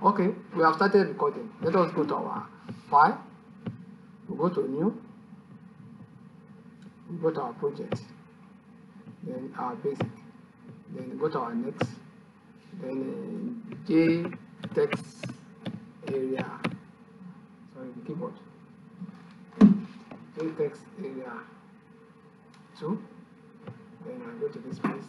Okay, we have started recording. Let us go to our file. We go to new. We go to our project. Then our basic. Then go to our next. Then JTextArea. Sorry, the keyboard. JTextArea 2. Then I go to this place.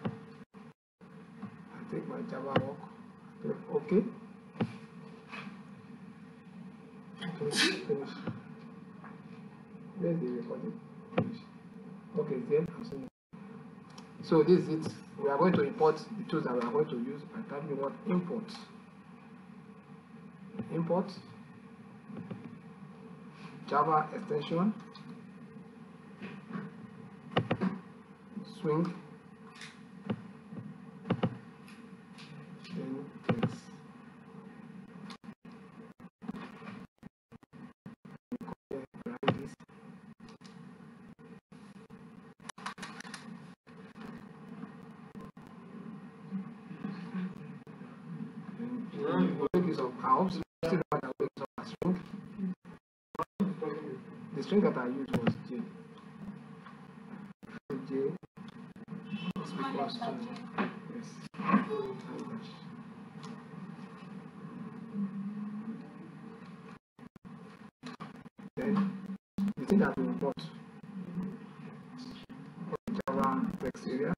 I take my Java work. Click OK. Finish. Where's the recording? Finish. Okay, then I'm saying. So this is it. We are going to import the tools that we are going to use by typing what import. Import Java extension swing then text. The string that I used was J. J is equals to yes. Then the thing that we import Java text area.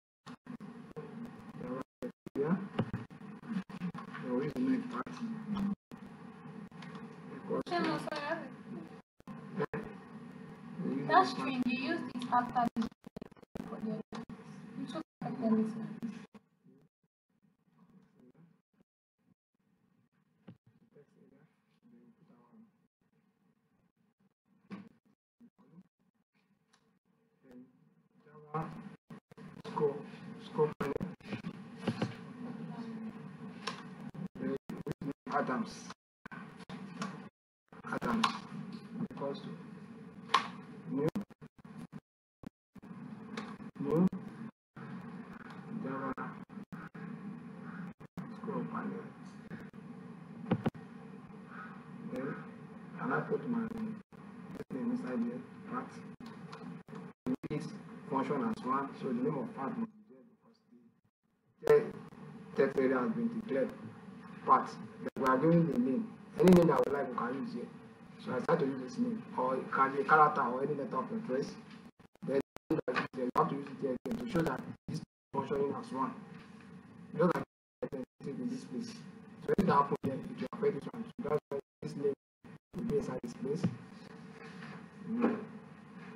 There is the main part. That string you use this after this. You took like this. JavaScript Adams equals to new JavaScript. Then and I put my name inside the part. This function as one, so the name of part must be there because the text area has been declared part. We are giving the name. Any name that we like we can use here. So I start to use this name, or it can be a character or any letter of address. Then you have to use it here again to show that this is functioning as one. Just like in this place. So if that happens here, it will affect this one. So that's why this name will be inside this place.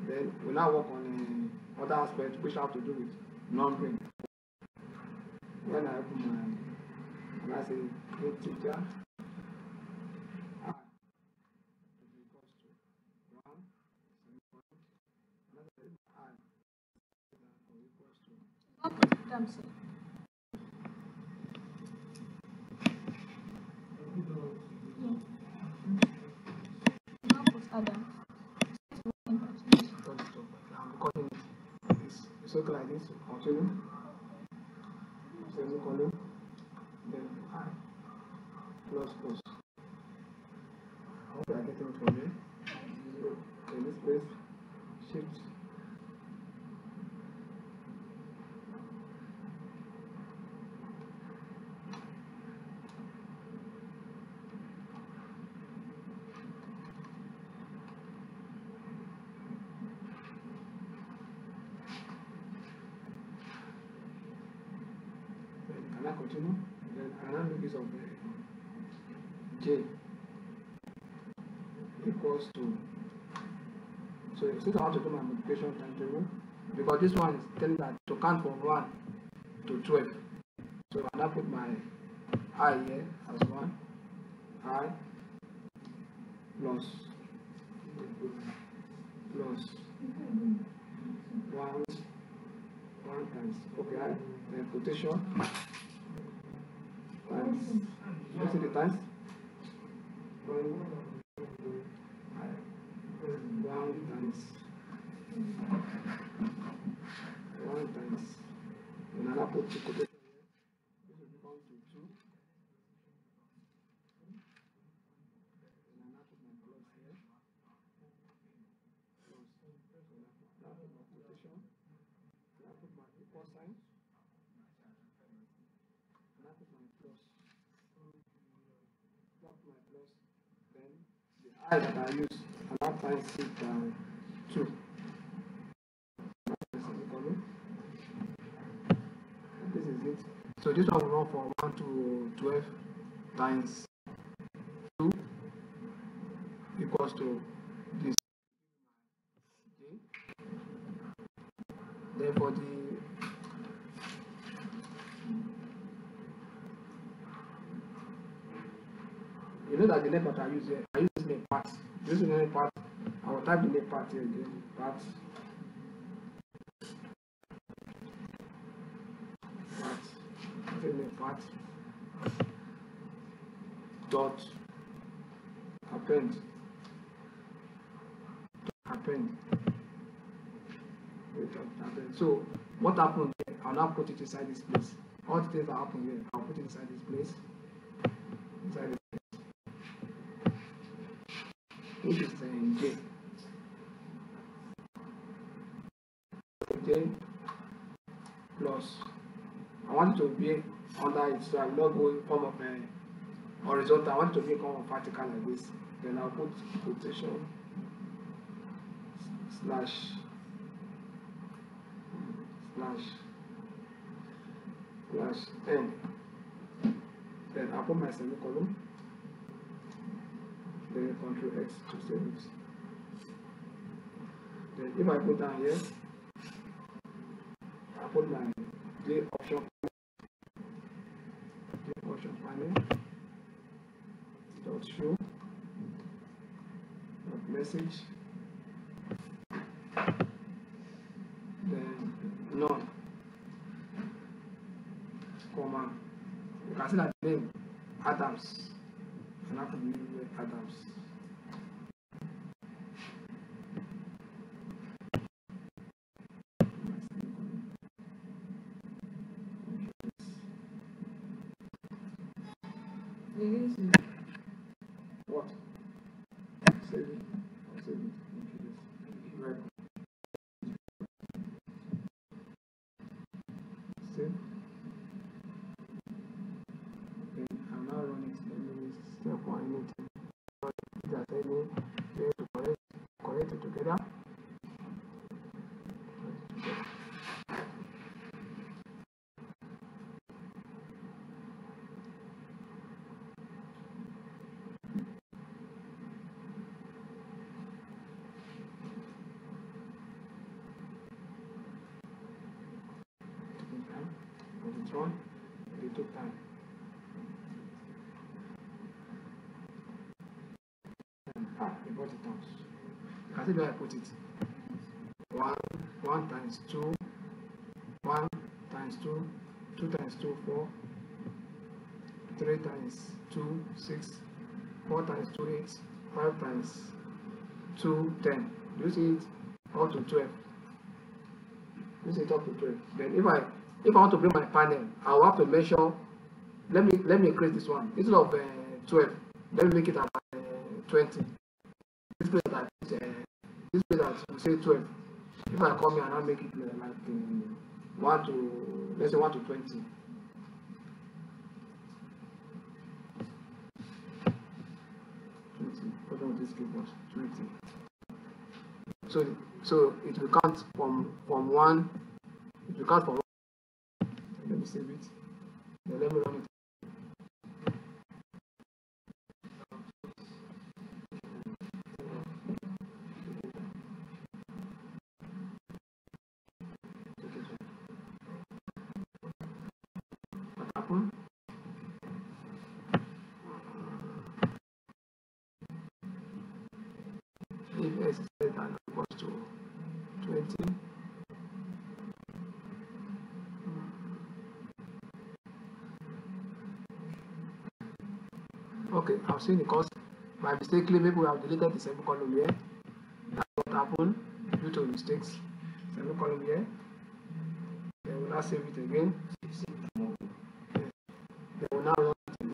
Then we now work on other aspects which have to do with numbering. When I open my, and I say create teacher, I equals to 1, another I equals to. It's okay like this, continue, semicolon, then I plus. I hope you are getting it from here. So in this place, shift. Can I continue? Then another use of J equals to. So since I have to do my multiplication timetable, because this one is telling that to count from 1 to 12. So I now put my I here as 1, I plus 1 times, okay, then quotation times, you see the times? 1 times, and I put the quotation here, this will become to 2, equal sign, and I put my plus. Drop my plus, then the I that I use, and I times it by 2. This is it. So this one will run from 1 to 12 times 2 equals to this. Therefore, you know that the name that I use here, I use this name part. This is name part. I will type the name part here again. Part. Name part. Dot. Append. So what happened here? I'll now put it inside this place. All the things that happen here, I'll put it inside this place. Inside this place. Which is J. J plus. I want it to be under it, so I will not go in form of a horizontal. I want it to be in form of vertical like this. Then I'll put quotation slash n. Then I'll put my semicolon. Then Ctrl X to save it. Then if I put down here, I'll put my JTextArea dot show dot message, then none, comma. You can see that the name Adams, and I have to be Adams. What? Save it. I'll save it. Right. Save. Then I'll now run it. Let me step 1 in it. Just tell me where to correct it together. It took time. I brought it out. You can see where I put it. 1 times 2, 1 times 2, 2 times 2, 4, 3 times 2, 6, 4 times 2, 8, 5 times 2, 10. Do you see it? Up to 12. You see it up to 12. Then if I want to bring my panel, I will have to measure. Let me increase this one. Instead of 12, let me make it about 20. This place that we say 12. If I come here and I make it like 1 to, let's say 1 to 20. 20. What does this give us? 20. So it will count from 1. It will count from 1. Let me save it. Then let me run it. What happened? If S is less than or equals to 20. Okay, I've seen it because by mistakenly maybe we have deleted the semicolon here. That's what happened due to mistakes. Semicolon here. Then we'll now save it again. Then we'll now run it again.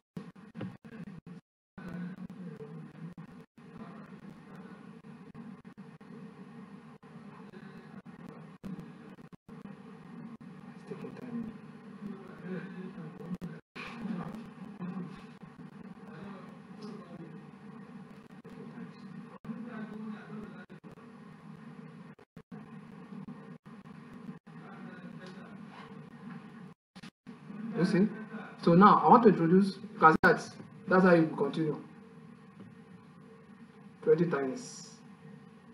You see? So now I want to introduce, you can see that's how you continue. 20 times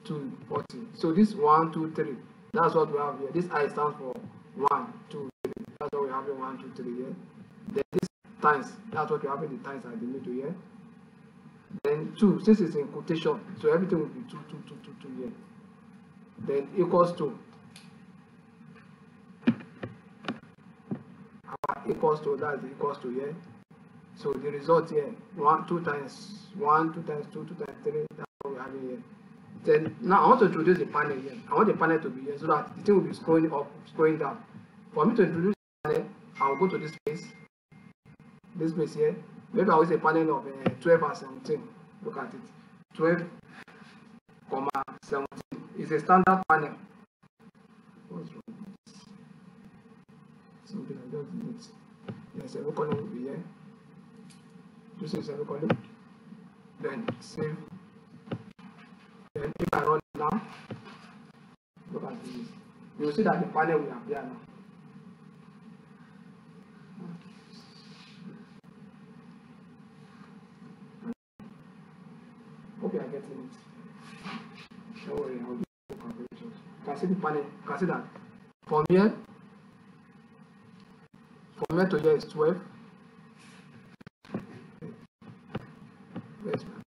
2, 40. So this 1, 2, 3. That's what we have here. This I stands for 1, 2, 3. That's what we have here, 1, 2, 3 here. Then this times, that's what we have in the times at the middle here. Then 2, since it's in quotation, so everything will be 2, 2, 2, 2, 2 here. Then equals to. Equals to, that's equals to here. So the result here, 1, 2 times 1, 2 times 2, 2 times 3, that's what we have here. Then now I want to introduce the panel here. I want the panel to be here so that the thing will be scrolling up, scrolling down. For me to introduce the panel, I'll go to this space here. Maybe I'll use a panel of 12 and 17. Look at it. 12, 17 is a standard panel. What's wrong? Something I just did it. Yes, a column will be here. This is a column. Then save. Then if I run it now, look at this. You will see that the panel will appear now. Hope you are getting it. Don't worry, I'll do calculations. You can see the panel. You can see that from here to here is 12. Where's my